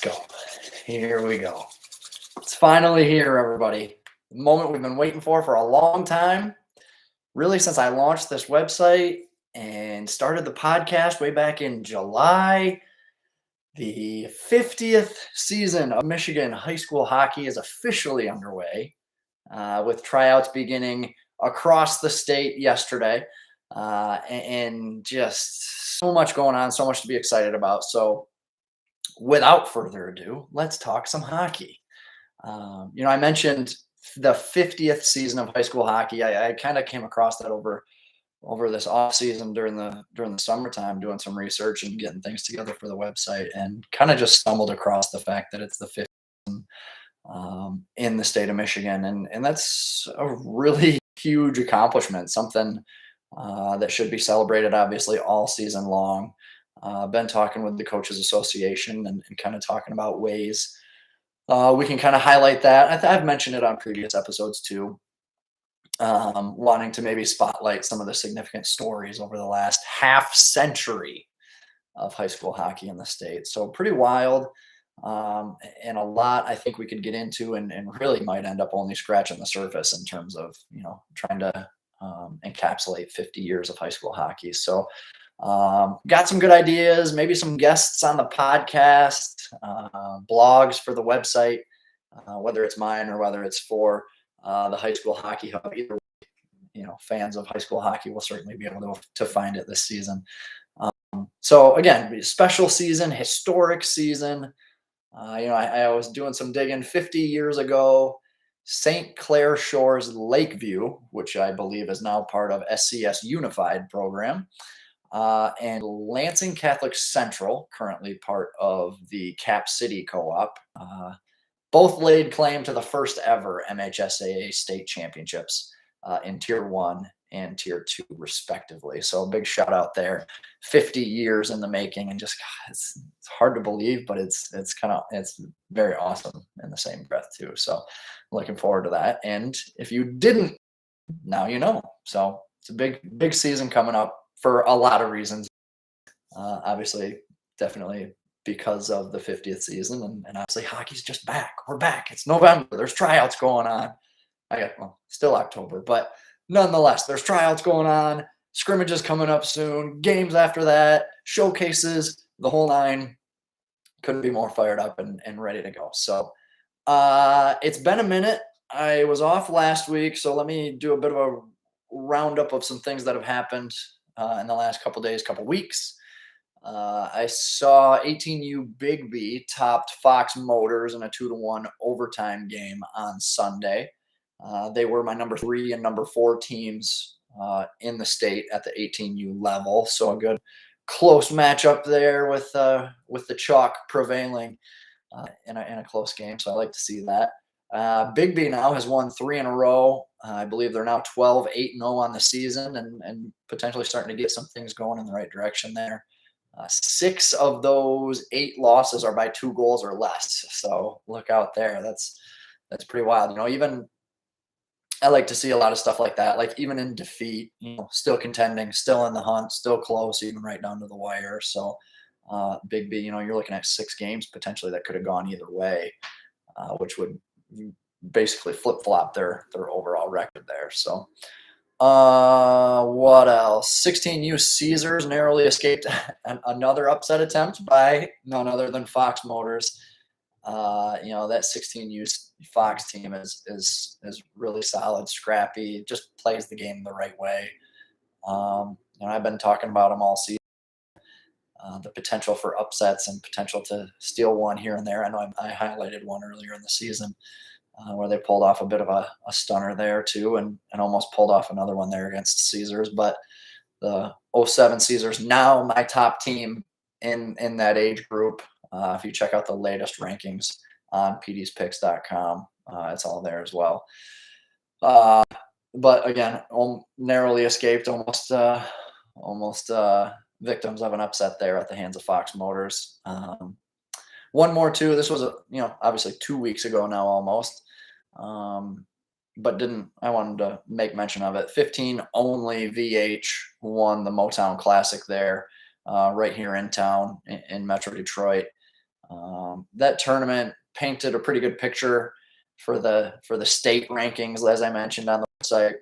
Go. Here we go. It's finally here, everybody. The moment we've been waiting for a long time. Really, since I launched this website and started the podcast way back in July. The 50th season of Michigan high school hockey is officially underway, with tryouts beginning across the state yesterday, and just so much going on, so much to be excited about. So, without further ado, let's talk some hockey. I mentioned the 50th season of high school hockey. I kind of came across that over this off season during the summertime, doing some research and getting things together for the website, and kind of just stumbled across the fact that it's the 50th season, in the state of Michigan, and that's a really huge accomplishment. Something that should be celebrated, obviously, all season long. Been talking with the Coaches Association and kind of talking about ways we can kind of highlight that. I've mentioned it on previous episodes too, wanting to maybe spotlight some of the significant stories over the last half century of high school hockey in the state. So pretty wild, and a lot I think we could get into, and really might end up only scratching the surface in terms of trying to encapsulate 50 years of high school hockey. So got some good ideas, maybe some guests on the podcast, blogs for the website, whether it's mine or whether it's for the High School Hockey Hub. Either way, fans of high school hockey will certainly be able to find it this season. So again, special season, historic season. I was doing some digging 50 years ago. St. Clair Shores Lakeview, which I believe is now part of SCS Unified program, and Lansing Catholic Central, currently part of the Cap City Co-op, both laid claim to the first ever MHSAA state championships in Tier 1 and Tier 2, respectively. So a big shout out there. 50 years in the making, and just it's hard to believe, but it's very awesome in the same breath too. So looking forward to that. And if you didn't, now you know. So it's a big season coming up for a lot of reasons. Obviously, definitely because of the 50th season, and obviously hockey's just back. We're back. It's November. There's tryouts going on. Still October, but nonetheless, there's tryouts going on. Scrimmages coming up soon. Games after that. Showcases. The whole nine. Couldn't be more fired up and ready to go. So it's been a minute. I was off last week, so let me do a bit of a roundup of some things that have happened in the last couple days, couple weeks. I saw 18U Bigby topped Fox Motors in a 2-1 overtime game on Sunday. They were my number 3 and number 4 teams in the state at the 18U level. So a good close matchup there with the chalk prevailing in a close game. So I like to see that. Bigby now has won 3 in a row. I believe they're now 12-8-0 on the season, and potentially starting to get some things going in the right direction there. 6 of those 8 losses are by 2 goals or less. So look out there. That's pretty wild. Even I like to see a lot of stuff like that. Like even in defeat, still contending, still in the hunt, still close, even right down to the wire. So Bigby, you're looking at 6 games potentially that could have gone either way, which would basically flip-flop their overall record there. So what else? 16U Caesars narrowly escaped another upset attempt by none other than Fox Motors. That 16U Fox team is really solid, scrappy, just plays the game the right way. I've been talking about them all season. The potential for upsets and potential to steal one here and there. I know I highlighted one earlier in the season where they pulled off a bit of a stunner there too, and almost pulled off another one there against Caesars. But the 07 Caesars, now my top team in that age group. If you check out the latest rankings on pdspicks.com, it's all there as well. But again, narrowly escaped, almost victims of an upset there at the hands of Fox Motors. One more too. This was obviously 2 weeks ago now almost, but I wanted to make mention of it. 15 only VH won the Motown Classic there, right here in town in Metro Detroit. That tournament painted a pretty good picture for the state rankings, as I mentioned on the website,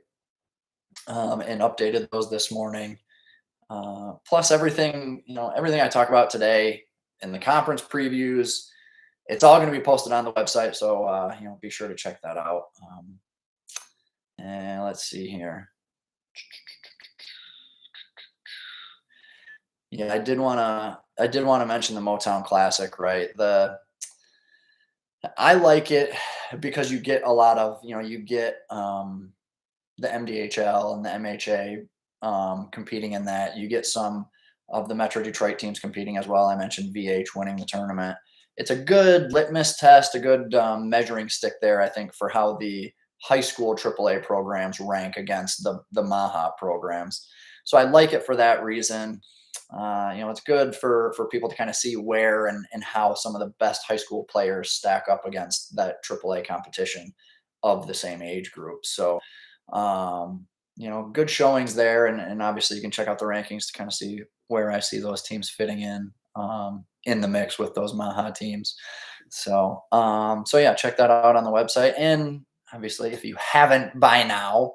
and updated those this morning. Plus everything, everything I talk about today in the conference previews, it's all going to be posted on the website. So, be sure to check that out. And let's see here. Yeah, I did want to mention the Motown Classic, right? I like it because you get a lot of, you get the MDHL and the MHA competing in that. You get some of the Metro Detroit teams competing as well. I mentioned VH winning the tournament. It's a good litmus test, a good measuring stick there, I think, for how the high school AAA programs rank against the Maha programs. So I like it for that reason. It's good for people to kind of see where and how some of the best high school players stack up against that AAA competition of the same age group. So good showings there, and obviously you can check out the rankings to kind of see where I see those teams fitting in the mix with those Maha teams. So yeah, check that out on the website. And obviously, if you haven't by now,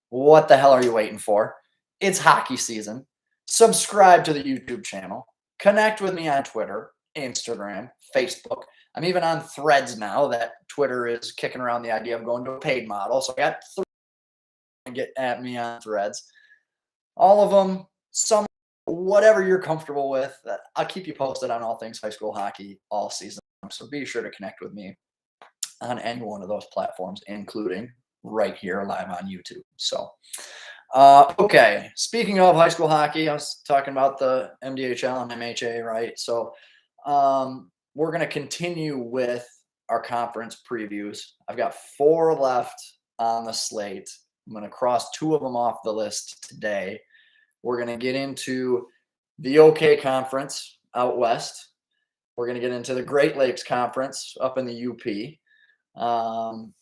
what the hell are you waiting for? It's hockey season. Subscribe to the YouTube channel. Connect with me on Twitter, Instagram, Facebook. I'm even on Threads now that Twitter is kicking around the idea of going to a paid model. So I got get at me on Threads. All of them, some, whatever you're comfortable with. I'll keep you posted on all things high school hockey all season. So be sure to connect with me on any one of those platforms, including right here live on YouTube. So, okay. Speaking of high school hockey, I was talking about the MDHL and MHA, right? So, we're going to continue with our conference previews. I've got 4 left on the slate. I'm going to cross 2 of them off the list today. We're going to get into the OK Conference out west. We're going to get into the Great Lakes Conference up in the UP. I'm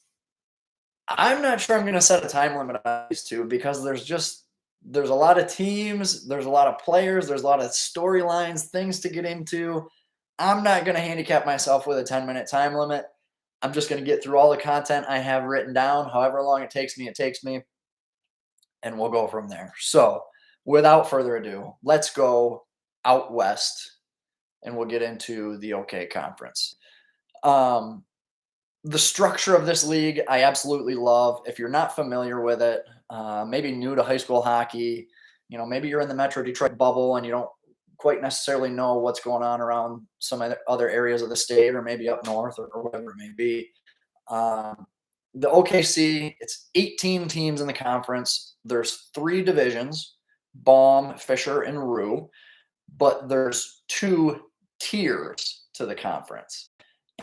not sure I'm going to set a time limit on these 2 because there's a lot of teams, there's a lot of players, there's a lot of storylines, things to get into. I'm not going to handicap myself with a 10-minute time limit. I'm just going to get through all the content I have written down, however long it takes me, and we'll go from there. So, without further ado, let's go out west, and we'll get into the OK Conference. The structure of this league, I absolutely love. If you're not familiar with it, maybe new to high school hockey, maybe you're in the Metro Detroit bubble and you don't quite necessarily know what's going on around some other areas of the state, or maybe up north, or whatever it may be. The OKC, it's 18 teams in the conference. There's 3 divisions, Baum, Fisher, and Rue, but there's 2 tiers to the conference.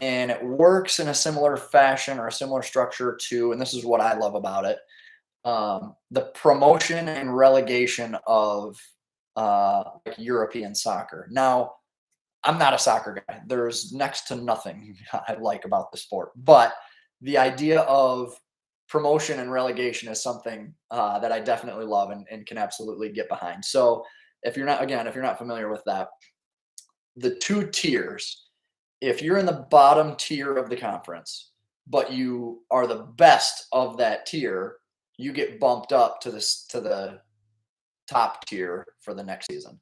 And it works in a similar fashion or a similar structure to, and this is what I love about it, the promotion and relegation of like European soccer. Now, I'm not a soccer guy. There's next to nothing I like about the sport, but the idea of promotion and relegation is something that I definitely love and can absolutely get behind. So if you're not familiar with that, the 2 tiers, if you're in the bottom tier of the conference, but you are the best of that tier, you get bumped up to the top tier for the next season.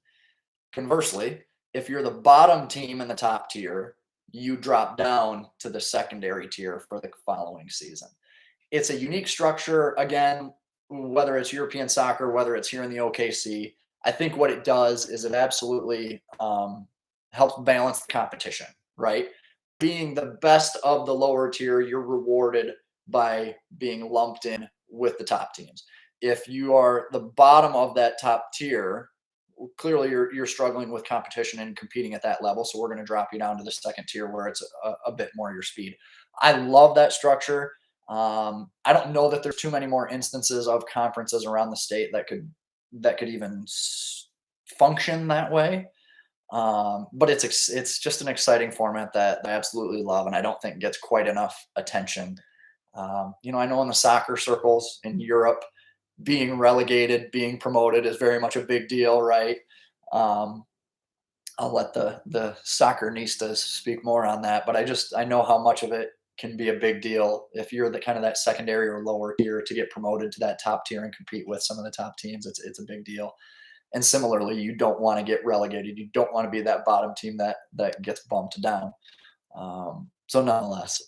Conversely, if you're the bottom team in the top tier, you drop down to the secondary tier for the following season. It's a unique structure. Again, whether it's European soccer, whether it's here in the OKC, I think what it does is it absolutely helps balance the competition, right? Being the best of the lower tier, you're rewarded by being lumped in with the top teams. If you are the bottom of that top tier, clearly you're struggling with competition and competing at that level. So we're going to drop you down to the second tier where it's a bit more your speed. I love that structure. I don't know that there's too many more instances of conferences around the state that could even function that way. But it's just an exciting format that I absolutely love, and I don't think gets quite enough attention. I know in the soccer circles in Europe, being relegated, being promoted is very much a big deal, right? I'll let the soccer nistas speak more on that, but I know how much of it can be a big deal if you're the kind of that secondary or lower tier to get promoted to that top tier and compete with some of the top teams. It's a big deal. And similarly, you don't want to get relegated. You don't want to be that bottom team that gets bumped down. So nonetheless,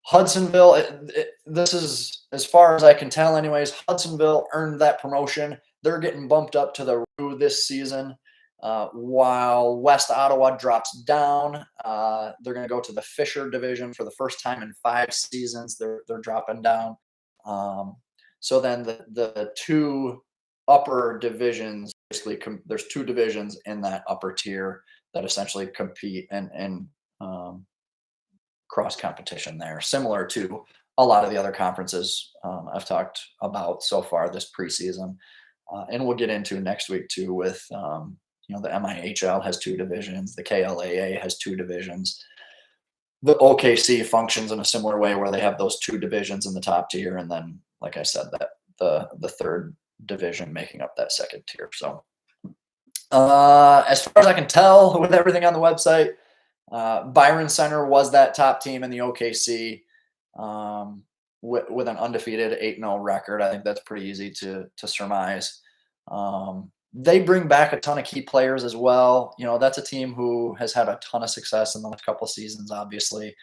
Hudsonville. This is as far as I can tell, anyways. Hudsonville earned that promotion. They're getting bumped up to the Roo this season, while West Ottawa drops down. They're going to go to the Fisher division for the first time in 5 seasons. They're dropping down. So then the two upper divisions basically there's two divisions in that upper tier that essentially compete and cross competition there, similar to a lot of the other conferences I've talked about so far this preseason, and we'll get into next week too. With the MIHL has two divisions, the KLAA has two divisions. The OKC functions in a similar way where they have those two divisions in the top tier, and then, like I said, that the third division making up that second tier. So, as far as I can tell, with everything on the website, Byron Center was that top team in the OKC, with an undefeated 8-0 record. I think that's pretty easy to surmise. They bring back a ton of key players as well. That's a team who has had a ton of success in the last couple of seasons, obviously.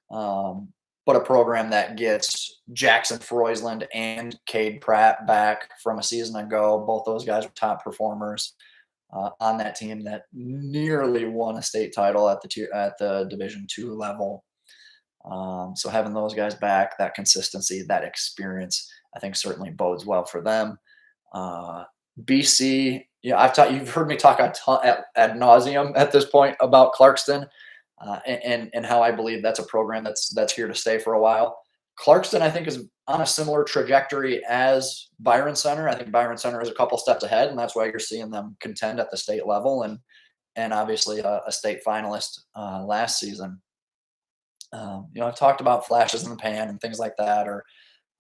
But a program that gets Jackson Froisland and Cade Pratt back from a season ago. Both those guys were top performers on that team that nearly won a state title at the Division II level. So having those guys back, that consistency, that experience, I think certainly bodes well for them. BC, you've heard me talk a ton ad nauseum at this point about Clarkston, and how I believe that's a program that's here to stay for a while. Clarkston, I think, is on a similar trajectory as Byron Center. I think Byron Center is a couple steps ahead, and that's why you're seeing them contend at the state level and obviously a state finalist last season. I've talked about flashes in the pan and things like that, or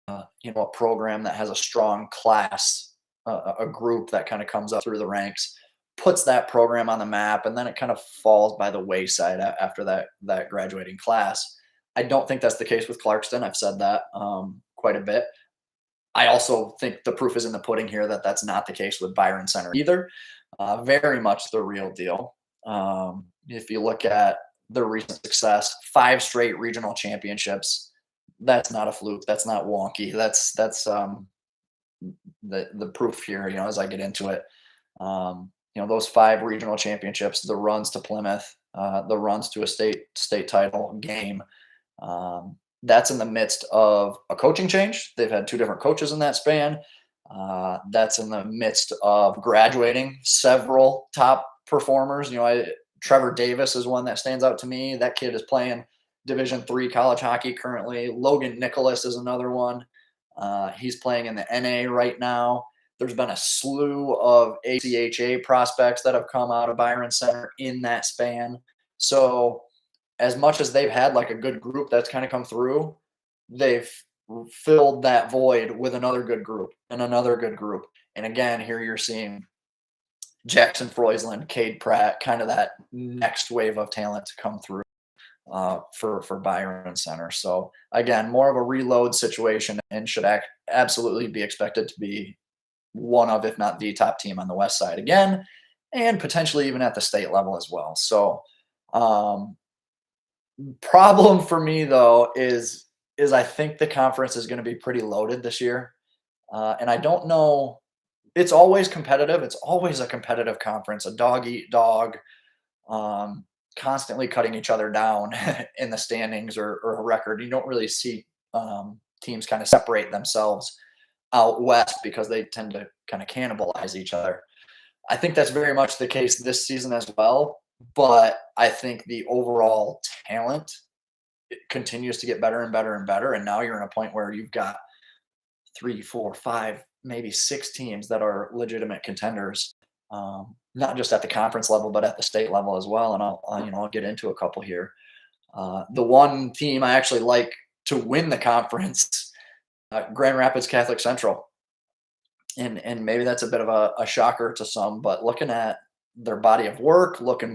a program that has a strong class, a group that kind of comes up through the ranks, puts that program on the map, and then it kind of falls by the wayside after that graduating class. I don't think that's the case with Clarkston. I've said that quite a bit. I also think the proof is in the pudding here that that's not the case with Byron Center either. Very much the real deal. If you look at their recent success, 5 straight regional championships. That's not a fluke. That's not wonky. That's the proof here. As I get into it, those 5 regional championships, the runs to Plymouth, the runs to a state title game. That's in the midst of a coaching change. They've had 2 different coaches in that span. That's in the midst of graduating several top performers. Trevor Davis is one that stands out to me. That kid is playing Division III college hockey currently. Logan Nicholas is another one. He's playing in the NA right now. There's been a slew of ACHA prospects that have come out of Byron Center in that span. So as much as they've had like a good group that's kind of come through, they've filled that void with another good group and another good group. And again, here you're seeing Jackson Froisland, Cade Pratt, kind of that next wave of talent to come through for Byron Center. So again, more of a reload situation, and should absolutely be expected to be one of, if not the top team on the West Side again, and potentially even at the state level as well. So problem for me though is I think the conference is going to be pretty loaded this year, and I don't know. It's always competitive. It's always a competitive conference, a dog eat dog, constantly cutting each other down in the standings or a record. You don't really see teams kind of separate themselves out west because they tend to kind of cannibalize each other. I think that's very much the case this season as well, but I think the overall talent continues to get better and better and better. And now you're in a point where you've got 3, 4, 5, maybe 6 teams that are legitimate contenders, not just at the conference level, but at the state level as well. And I'll get into a couple here. The one team I actually like to win the conference, Grand Rapids Catholic Central. And maybe that's a bit of a shocker to some, but looking at their body of work, looking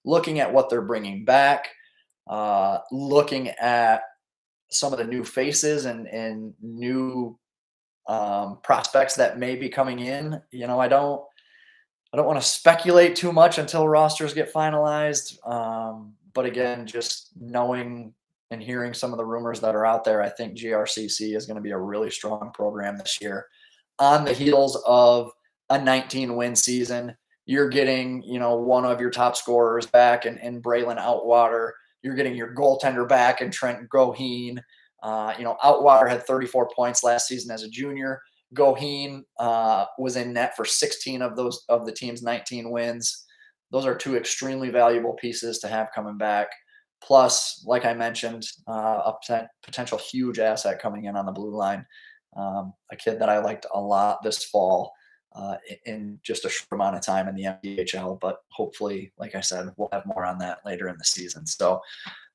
looking at what they're bringing back, looking at some of the new faces and new prospects that may be coming in. I don't want to speculate too much until rosters get finalized. But again, just knowing and hearing some of the rumors that are out there, I think GRCC is going to be a really strong program this year. On the heels of a 19-win season, you're getting, one of your top scorers back in Braylon Outwater. You're getting your goaltender back in Trent Goheen. Outwater had 34 points last season as a junior. Goheen was in net for 16 of the team's 19 wins. Those are two extremely valuable pieces to have coming back. Plus, like I mentioned, a potential huge asset coming in on the blue line. A kid that I liked a lot this fall in just a short amount of time in the MDHL. But hopefully, like I said, we'll have more on that later in the season. So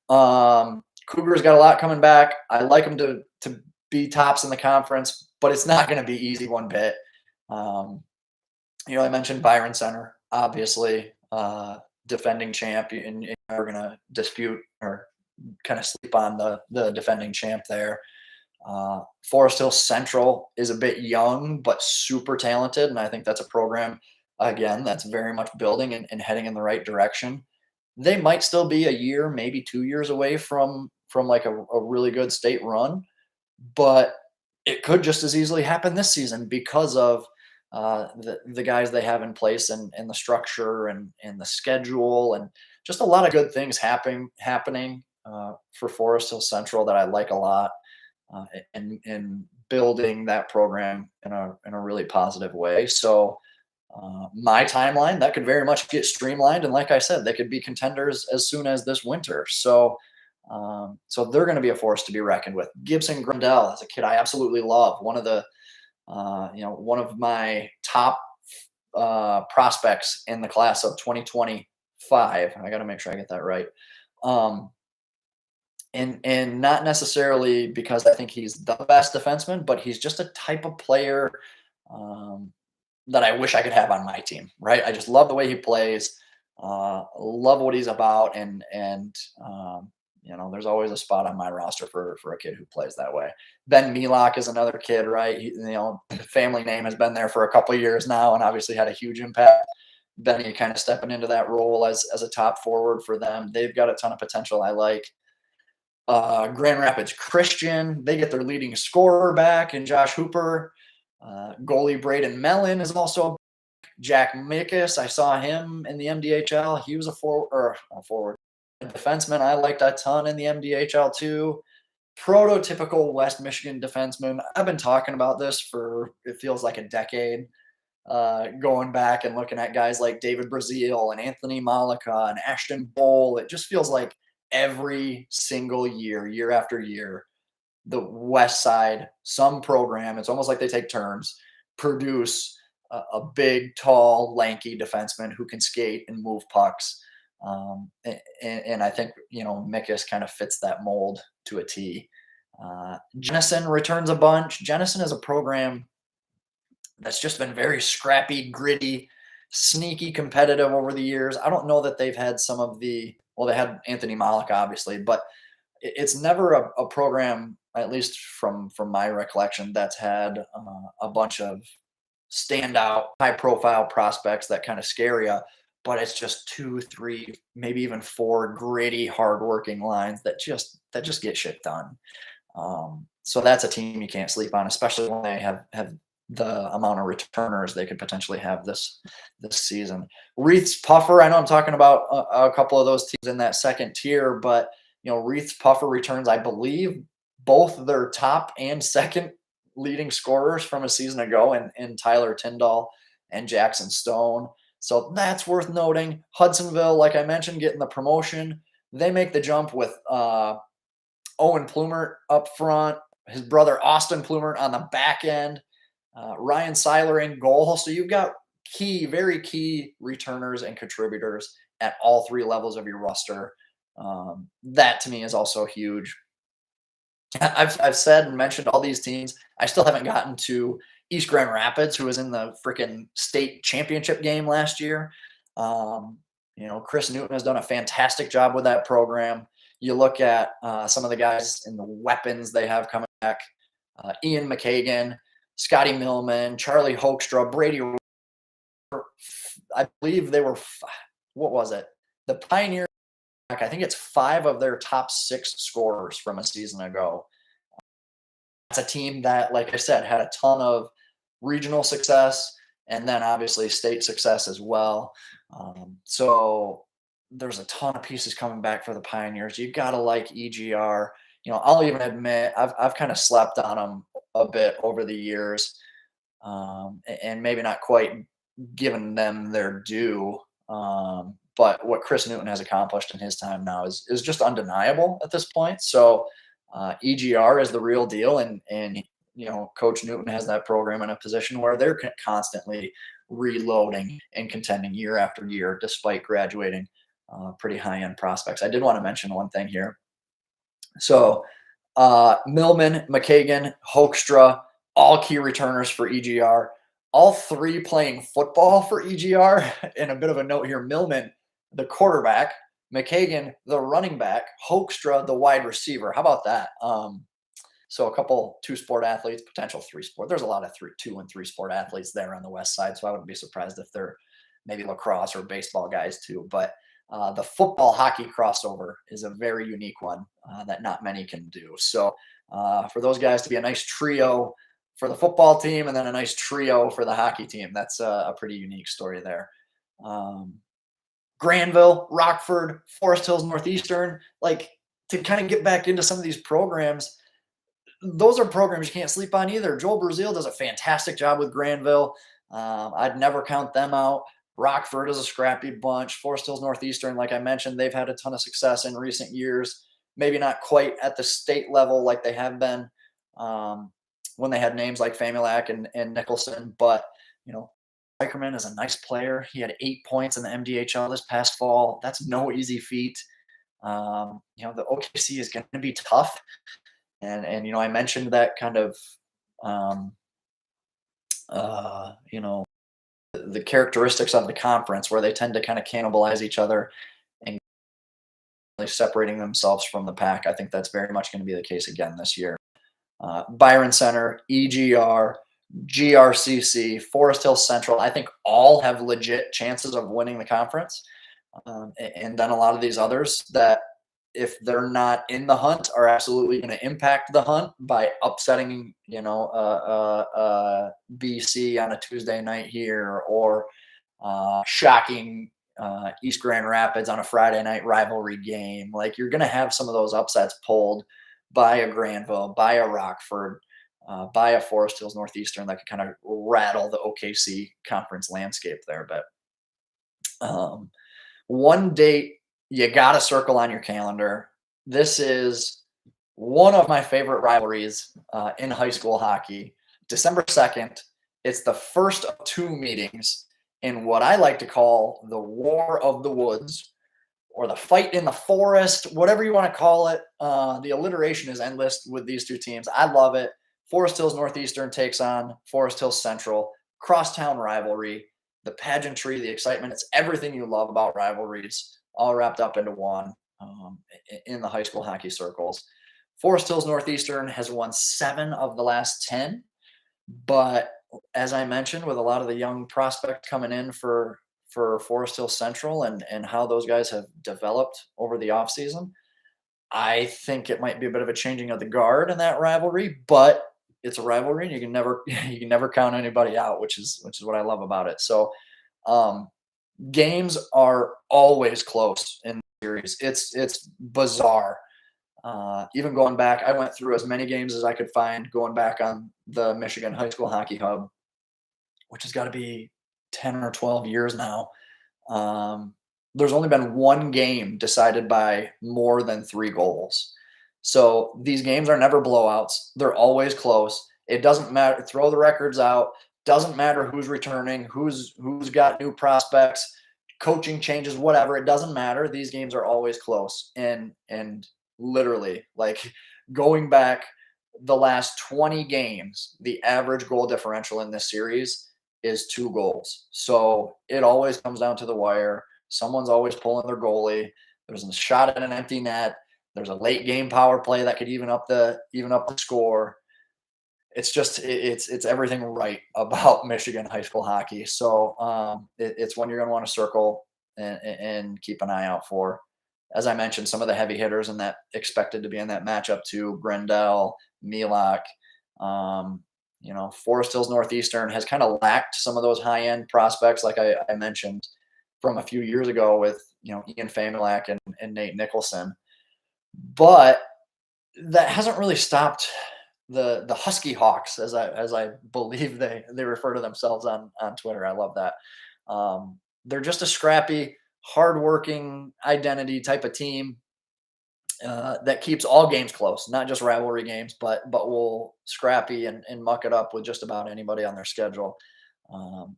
Cougars got a lot coming back. I like them to be tops in the conference, but it's not going to be easy one bit. I mentioned Byron Center, obviously, defending champion, and we're going to dispute or kind of sleep on the defending champ there. Forest Hill Central is a bit young, but super talented. And I think that's a program, again, that's very much building and heading in the right direction. They might still be a year, maybe 2 years away from like a really good state run, but it could just as easily happen this season because of the guys they have in place and the structure and the schedule and just a lot of good things happening for Forest Hill Central that I like a lot, and building that program in a really positive way. So my timeline that could very much get streamlined, and like I said, they could be contenders as soon as this winter. So they're going to be a force to be reckoned with. Gibson Grandel is a kid I absolutely love. One of my top prospects in the class of 2025. I got to make sure I get that right. And not necessarily because I think he's the best defenseman, but he's just a type of player that I wish I could have on my team. Right? I just love the way he plays. Love what he's about, and there's always a spot on my roster for a kid who plays that way. Ben Milok is another kid, right? Family name has been there for a couple of years now, and obviously had a huge impact. Benny kind of stepping into that role as a top forward for them. They've got a ton of potential. I like. Grand Rapids Christian, they get their leading scorer back in Josh Hooper. Goalie Braden Mellon is also Jack Mickes. I saw him in the MDHL. He was a forward defenseman I liked a ton in the MDHL too. Prototypical West Michigan defenseman. I've been talking about this for, it feels like a decade, going back and looking at guys like David Brazil and Anthony Malika and Ashton Bowl. It just feels like every single year after year, the West Side, some program, it's almost like they take turns, produce a big, tall, lanky defenseman who can skate and move pucks. And I think, Mickes kind of fits that mold to a T. Jennison returns a bunch. Jennison is a program that's just been very scrappy, gritty, sneaky competitive over the years. I don't know that they've had they had Anthony Malika, obviously, but it's never a program, at least from my recollection, that's had a bunch of standout, high-profile prospects that kind of scare you. But it's just 2, 3, maybe even 4 gritty, hardworking lines that just get shit done. So that's a team you can't sleep on, especially when they have the amount of returners they could potentially have this season. Wreath's Puffer, I know I'm talking about a couple of those teams in that second tier, but Wreath's Puffer returns, I believe, both their top and second leading scorers from a season ago in Tyler Tyndall and Jackson Stone. So that's worth noting. Hudsonville, like I mentioned, getting the promotion. They make the jump with Owen Plumert up front, his brother Austin Plumert on the back end, Ryan Seiler in goal. So you've got very key returners and contributors at all 3 levels of your roster. That to me is also huge. I've said and mentioned all these teams. I still haven't gotten to East Grand Rapids, who was in the freaking state championship game last year. Um, Chris Newton has done a fantastic job with that program. You look at some of the guys and the weapons they have coming back: Ian McKagan, Scotty Millman, Charlie Hoekstra, Brady. I believe they were. What was it? The Pioneers. I think it's 5 of their top 6 scorers from a season ago. It's a team that, like I said, had a ton of regional success and then obviously state success as well. So there's a ton of pieces coming back for the Pioneers. You got to like EGR. I'll even admit I've kind of slept on them a bit over the years, and maybe not quite given them their due. But what Chris Newton has accomplished in his time now is just undeniable at this point. So EGR is the real deal, and Coach Newton has that program in a position where they're constantly reloading and contending year after year, despite graduating pretty high end prospects. I did want to mention one thing here. So Millman, McKagan, Hoekstra, all key returners for EGR. All 3 playing football for EGR. And a bit of a note here: Millman, the quarterback; McKagan, the running back; Hoekstra, the wide receiver. How about that? So a couple 2-sport athletes, potential 3-sport. There's a lot of 2 and 3-sport athletes there on the west side, so I wouldn't be surprised if they're maybe lacrosse or baseball guys too. But the football hockey crossover is a very unique one that not many can do. So for those guys to be a nice trio for the football team and then a nice trio for the hockey team, that's a pretty unique story there. Um, Granville, Rockford, Forest Hills Northeastern, like, to kind of get back into some of these programs, those are programs you can't sleep on either. Joel Brazil does a fantastic job with Granville. I'd never count them out. Rockford is a scrappy bunch. Forest Hills Northeastern, like I mentioned, they've had a ton of success in recent years. Maybe not quite at the state level like they have been when they had names like Famulac and Nicholson. But, Bikerman is a nice player. He had 8 points in the MDHL this past fall. That's no easy feat. The OKC is going to be tough. And I mentioned that kind of um, the characteristics of the conference where they tend to kind of cannibalize each other and really separating themselves from the pack. I think that's very much going to be the case again this year. Byron Center, EGR, GRCC, Forest Hill Central, I think all have legit chances of winning the conference. And then a lot of these others that, if they're not in the hunt, are absolutely going to impact the hunt by upsetting, BC on a Tuesday night here, or shocking East Grand Rapids on a Friday night rivalry game. Like, you're going to have some of those upsets pulled by a Granville, by a Rockford, by a Forest Hills Northeastern that could kind of rattle the OKC conference landscape there. But one date you got to circle on your calendar. This is one of my favorite rivalries in high school hockey. December 2nd. It's the first of 2 meetings in what I like to call the War of the Woods, or the fight in the forest, whatever you want to call it. The alliteration is endless with these 2 teams. I love it. Forest Hills Northeastern takes on Forest Hills Central. Crosstown rivalry, the pageantry, the excitement. It's everything you love about rivalries, all wrapped up into one in the high school hockey circles. Forest Hills Northeastern has won 7 of the last 10. But as I mentioned, with a lot of the young prospects coming in for Forest Hills Central and how those guys have developed over the offseason, I think it might be a bit of a changing of the guard in that rivalry. But it's a rivalry, and you can never count anybody out, which is what I love about it. So games are always close in the series. It's bizarre. Even going back, I went through as many games as I could find going back on the Michigan High School Hockey Hub, which has got to be 10 or 12 years now. There's only been one game decided by more than 3 goals. So these games are never blowouts. They're always close. It doesn't matter. Throw the records out. Doesn't matter who's returning, who's got new prospects, coaching changes, whatever. It doesn't matter. These games are always close. And literally, like, going back the last 20 games, the average goal differential in this series is 2 goals. So it always comes down to the wire. Someone's always pulling their goalie. There's a shot at an empty net. There's a late game power play that could even up the score. It's just it's everything right about Michigan high school hockey. So it's one you're going to want to circle and keep an eye out for. As I mentioned, some of the heavy hitters in that expected to be in that matchup too: Grendel, Milak. Forest Hills Northeastern has kind of lacked some of those high end prospects, like I mentioned from a few years ago with Ian Famulak and Nate Nicholson, but that hasn't really stopped the Husky Hawks, as I believe they refer to themselves on Twitter. I love that. They're just a scrappy, hardworking identity type of team that keeps all games close, not just rivalry games, but will scrappy and muck it up with just about anybody on their schedule.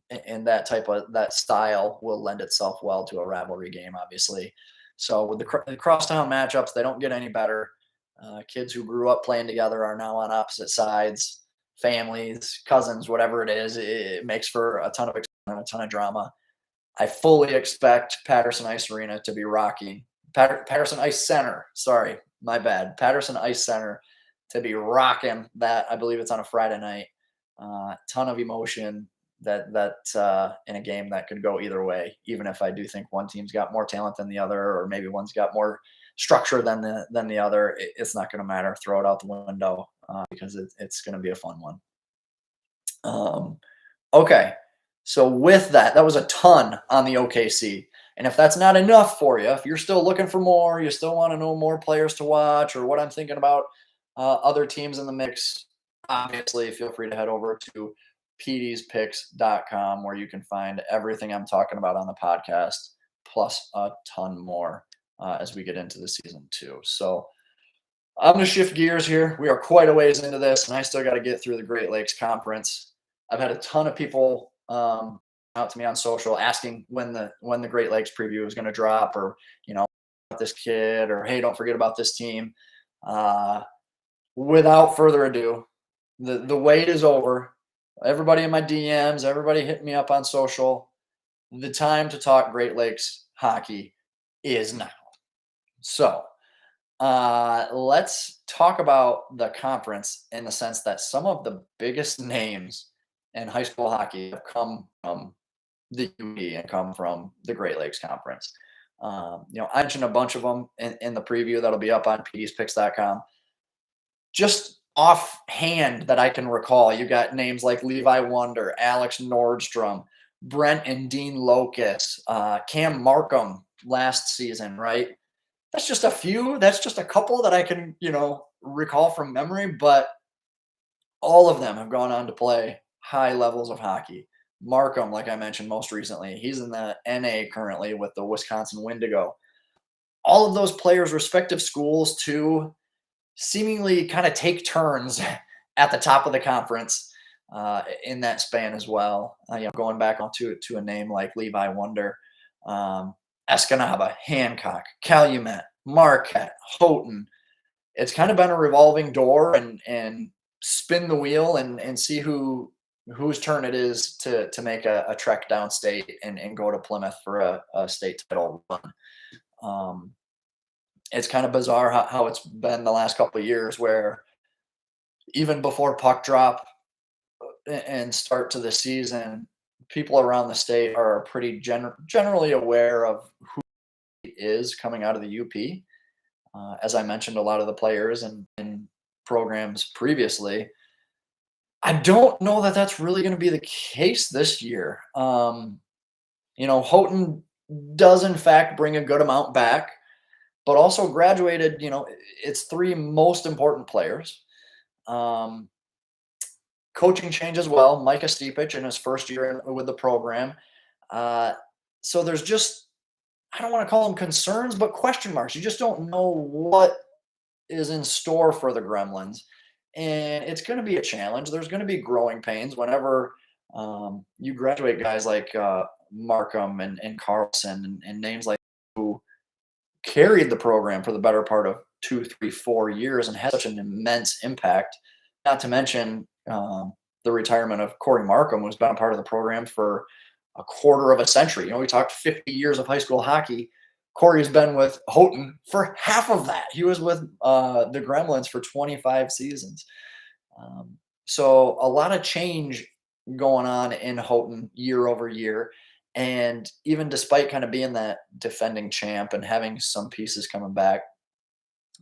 And that style will lend itself well to a rivalry game, obviously. So with the crosstown matchups, they don't get any better. Kids who grew up playing together are now on opposite sides, families, cousins, whatever it is. It makes for a ton of excitement, a ton of drama. I fully expect Patterson Ice Arena to be rocking. Patterson Ice Center, sorry, my bad. Patterson Ice Center to be rocking that. I believe it's on a Friday night. Ton of emotion that in a game that could go either way. Even if I do think one team's got more talent than the other, or maybe one's got more structure than the other, it's not going to matter. Throw it out the window because it's going to be a fun one. Okay. So with that was a ton on the OKC. And if that's not enough for you, if you're still looking for more, you still want to know more players to watch or what I'm thinking about other teams in the mix, obviously feel free to head over to pdspicks.com where you can find everything I'm talking about on the podcast, plus a ton more as we get into the season 2. So I'm going to shift gears here. We are quite a ways into this, and I still got to get through the Great Lakes Conference. I've had a ton of people out to me on social asking when the Great Lakes preview is going to drop, or about this kid, or hey, don't forget about this team. Without further ado, the wait is over. Everybody in my DMs, everybody hitting me up on social. The time to talk Great Lakes hockey is now. So let's talk about the conference in the sense that some of the biggest names in high school hockey have come from the UP and come from the Great Lakes Conference. I mentioned a bunch of them in the preview that'll be up on pdspicks.com. Just offhand that I can recall, you got names like Levi Wonder, Alex Nordstrom, Brent and Dean Locus, Cam Markham last season, right? That's just a few. That's just a couple that I can, recall from memory, but all of them have gone on to play high levels of hockey. Markham, like I mentioned most recently, he's in the NA currently with the Wisconsin Wendigo. All of those players' respective schools too seemingly kind of take turns at the top of the conference in that span as well. Going back onto a name like Levi Wonder, Escanaba, Hancock, Calumet, Marquette, Houghton. It's kind of been a revolving door and spin the wheel and see whose turn it is to make a trek downstate and go to Plymouth for a state title run. It's kind of bizarre how it's been the last couple of years, where even before puck drop and start to the season, people around the state are pretty generally aware of who is coming out of the UP. As I mentioned, a lot of the players and programs previously. I don't know that that's really going to be the case this year. Houghton does in fact bring a good amount back, but also graduated, its 3 most important players. Coaching change as well. Micah Stepich in his first year with the program. So there's just, I don't want to call them concerns, but question marks. You just don't know what is in store for the Gremlins. And it's going to be a challenge. There's going to be growing pains whenever you graduate guys like Markham and Carlson and names like who carried the program for the better part of 2, 3, 4 years and had such an immense impact. Not to mention the retirement of Corey Markham, who's been a part of the program for a quarter of a century. We talked 50 years of high school hockey. Corey's been with Houghton for half of that. He was with the Gremlins for 25 seasons. So a lot of change going on in Houghton year over year. And even despite kind of being that defending champ and having some pieces coming back,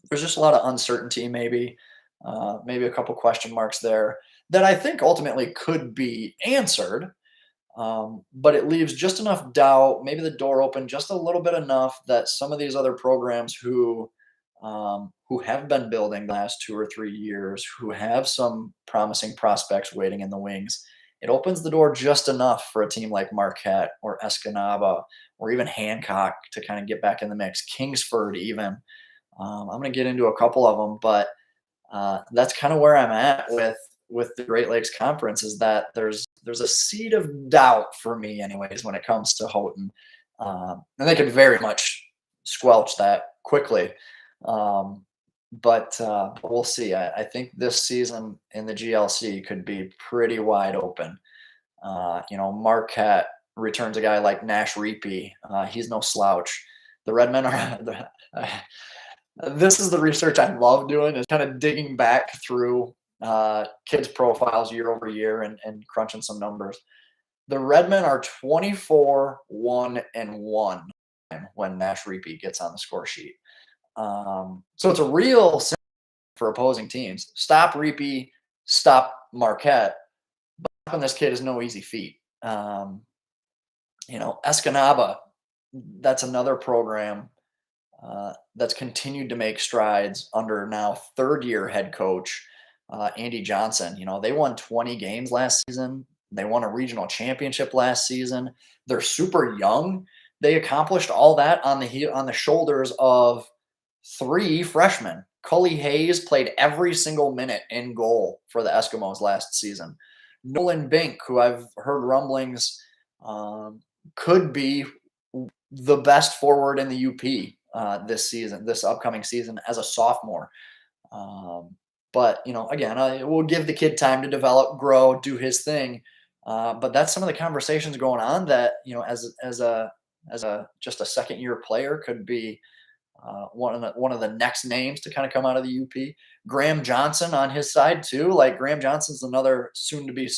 there's just a lot of uncertainty, maybe a couple question marks there that I think ultimately could be answered. But it leaves just enough doubt, maybe the door open just a little bit enough that some of these other programs who have been building the last 2 or 3 years, who have some promising prospects waiting in the wings, it opens the door just enough for a team like Marquette or Escanaba or even Hancock to kind of get back in the mix. Kingsford, even. I'm going to get into a couple of them, but that's kind of where I'm at with the Great Lakes Conference. Is that there's a seed of doubt for me, anyways, when it comes to Houghton, and they could very much squelch that quickly. Um, but we'll see. I think this season in the GLC could be pretty wide open. Marquette returns a guy like Nash Reapy. He's no slouch. The Redmen are. This is the research I love doing, is kind of digging back through kids' profiles year over year and crunching some numbers. The Redmen are 24-1-1 when Nash Reapy gets on the score sheet. So it's a real sin for opposing teams. Stop Reapy, stop Marquette. But stopping this kid is no easy feat. Escanaba, that's another program that's continued to make strides under now third-year head coach Andy Johnson. They won 20 games last season. They won a regional championship last season. They're super young. They accomplished all that on the shoulders of three freshmen. Cully Hayes played every single minute in goal for the Eskimos last season. Nolan Bink, who I've heard rumblings could be the best forward in the UP this upcoming season as a sophomore. But again, we'll give the kid time to develop, grow, do his thing. But that's some of the conversations going on that as a just a second year player could be one of the next names to kind of come out of the UP. Graham Johnson on his side too. Like Graham Johnson's another soon to be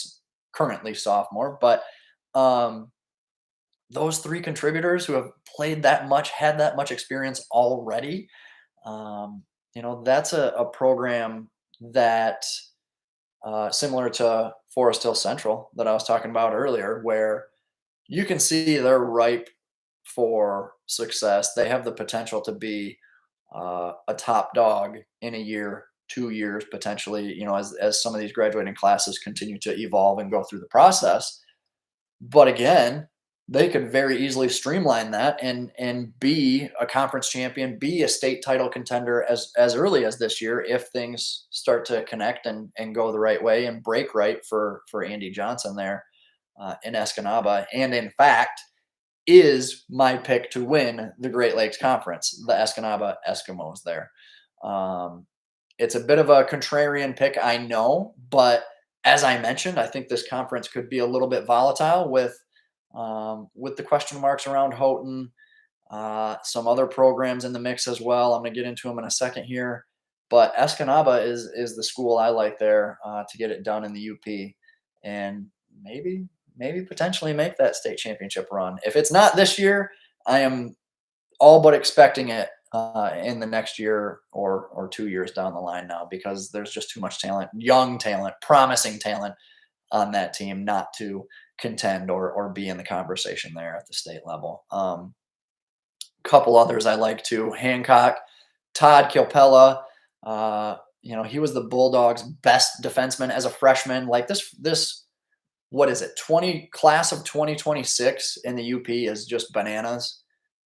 currently sophomore, but those three contributors who have played that much, had that much experience already. That's a program that similar to Forest Hill Central that I was talking about earlier, where you can see they're ripe for success. They have the potential to be a top dog in a year, 2 years potentially. As some of these graduating classes continue to evolve and go through the process. But again, they could very easily streamline that and be a conference champion, be a state title contender as early as this year if things start to connect and go the right way and break right for Andy Johnson there in Escanaba. And in fact, is my pick to win the Great Lakes Conference, the Escanaba Eskimos there. It's a bit of a contrarian pick, I know, but as I mentioned, I think this conference could be a little bit volatile with the question marks around Houghton, some other programs in the mix as well. I'm going to get into them in a second here, but Escanaba is the school I like there to get it done in the UP and maybe potentially make that state championship run. If it's not this year, I am all but expecting it in the next year or 2 years down the line now, because there's just too much talent, young talent, promising talent on that team not to contend or be in the conversation there at the state level. Couple others I like too. Hancock, Todd Kilpella. He was the Bulldogs' best defenseman as a freshman. Like this, what is it? Class of 2026 in the UP is just bananas.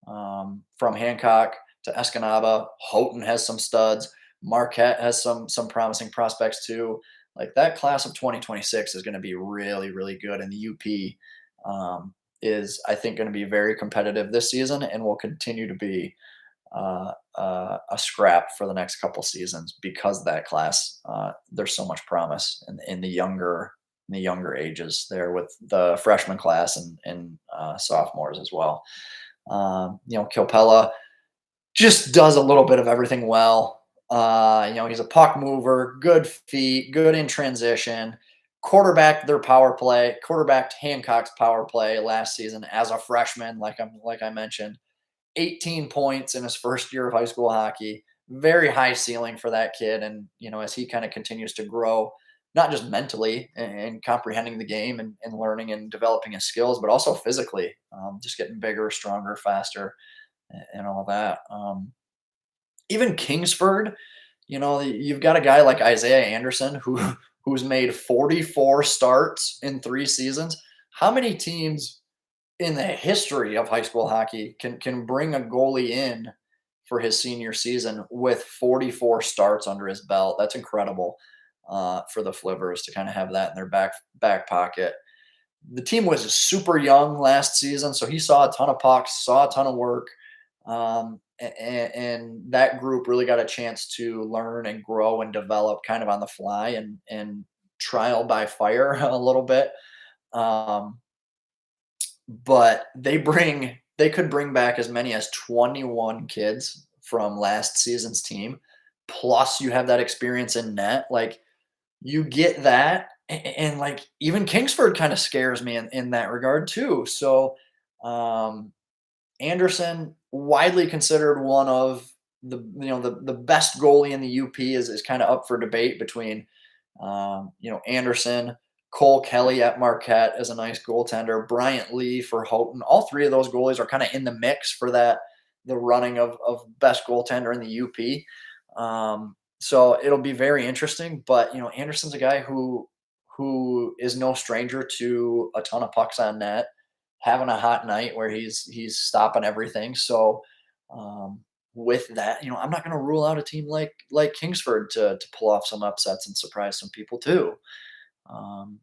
From Hancock to Escanaba, Houghton has some studs. Marquette has some promising prospects too. Like that class of 2026 is going to be really, really good. And the UP is, I think, going to be very competitive this season and will continue to be a scrap for the next couple seasons because of that class. There's so much promise in the younger ages there with the freshman class and sophomores as well. Kilpella just does a little bit of everything well. He's a puck mover, good feet, good in transition. Quarterbacked their power play, quarterbacked Hancock's power play last season as a freshman, like I mentioned. 18 points in his first year of high school hockey. Very high ceiling for that kid. And, as he kind of continues to grow, not just mentally and comprehending the game and learning and developing his skills, but also physically, just getting bigger, stronger, faster, and all that. Even Kingsford, you've got a guy like Isaiah Anderson who's made 44 starts in 3 seasons. How many teams in the history of high school hockey can bring a goalie in for his senior season with 44 starts under his belt? That's incredible for the Flivers to kind of have that in their back pocket. The team was super young last season, so he saw a ton of pucks, saw a ton of work, and that group really got a chance to learn and grow and develop kind of on the fly and trial by fire a little bit. Um, but they could bring back as many as 21 kids from last season's team. Plus, you have that experience in net. Like you get that, and like even Kingsford kind of scares me in that regard too. So um, Anderson, widely considered one of the best goalie in the UP, is kind of up for debate between Anderson, Cole Kelly at Marquette as a nice goaltender, Bryant Lee for Houghton. All three of those goalies are kind of in the mix for the running of best goaltender in the UP. So it'll be very interesting. But Anderson's a guy who is no stranger to a ton of pucks on net, having a hot night where he's stopping everything. So with that, I'm not going to rule out a team like Kingsford to pull off some upsets and surprise some people too. Um,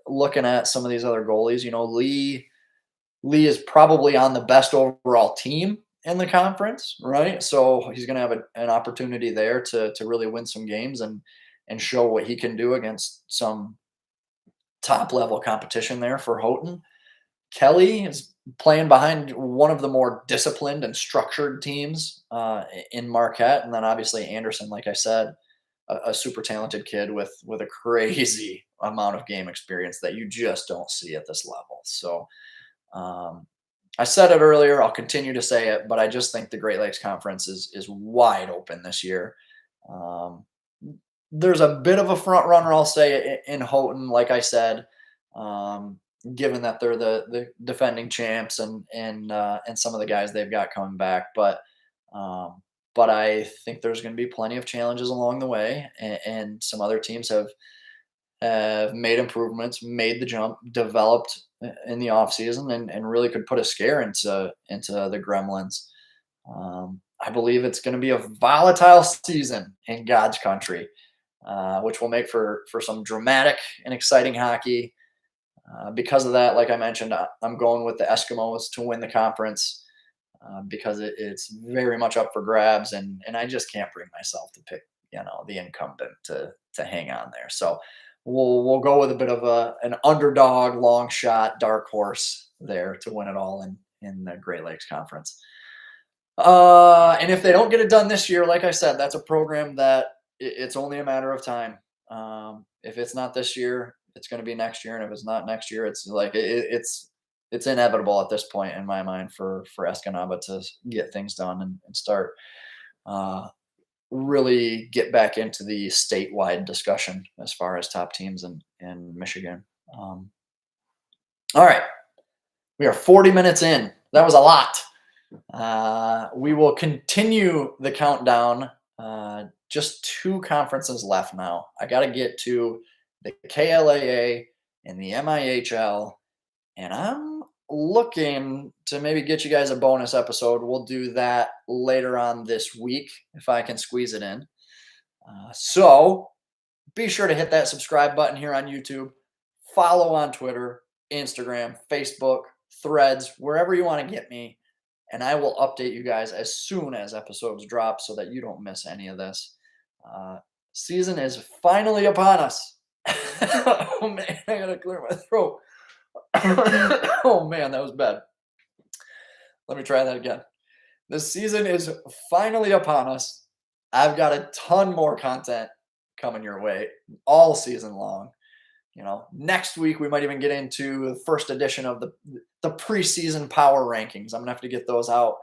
looking at some of these other goalies, Lee is probably on the best overall team in the conference, right? So he's going to have an opportunity there to really win some games and show what he can do against some top level competition there for Houghton. Kelly is playing behind one of the more disciplined and structured teams in Marquette, and then obviously Anderson, like I said, a super talented kid with a crazy amount of game experience that you just don't see at this level. So um, I said it earlier, I'll continue to say it, but I just think the Great Lakes Conference is wide open this year. Um, there's a bit of a front runner, I'll say, in Houghton, like I said, um, given that they're the defending champs and some of the guys they've got coming back. Um, but I think there's going to be plenty of challenges along the way, and some other teams have made improvements, made the jump, developed in the offseason, and really could put a scare into the Gremlins. I believe it's going to be a volatile season in God's country, which will make for some dramatic and exciting hockey. Because of that, like I mentioned, I'm going with the Eskimos to win the conference because it's very much up for grabs, and I just can't bring myself to pick the incumbent to hang on there. So we'll go with a bit of an underdog, long shot, dark horse there to win it all in the Great Lakes Conference. And if they don't get it done this year, like I said, that's a program that it's only a matter of time. If it's not this year, it's going to be next year, and if it's not next year, it's like it's inevitable at this point in my mind for Escanaba to get things done and start uh, really get back into the statewide discussion as far as top teams in Michigan. Um, all right, we are 40 minutes in. That was a lot. We will continue the countdown. Just 2 conferences left now. I got to get to the KLAA and the MIHL, and I'm looking to maybe get you guys a bonus episode. We'll do that later on this week if I can squeeze it in. So be sure to hit that subscribe button here on YouTube. Follow on Twitter, Instagram, Facebook, Threads, wherever you want to get me. and I will update you guys as soon as episodes drop so that you don't miss any of this. Uh, Season is finally upon us. Oh man, I gotta clear my throat. Oh man, that was bad. Let me try that again. The season is finally upon us. I've got a ton more content coming your way all season long. Next week we might even get into the first edition of the preseason power rankings. I'm gonna have to get those out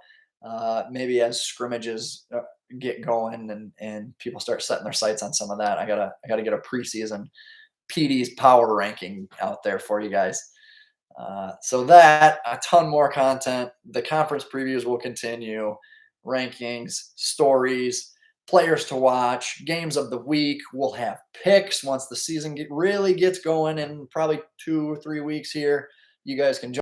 maybe as scrimmages get going and people start setting their sights on some of that. I gotta get a preseason PD's power ranking out there for you guys. So that a ton more content. The conference previews will continue, rankings, stories, players to watch, games of the week. We'll have picks once the season really gets going in probably 2 or 3 weeks here. You guys can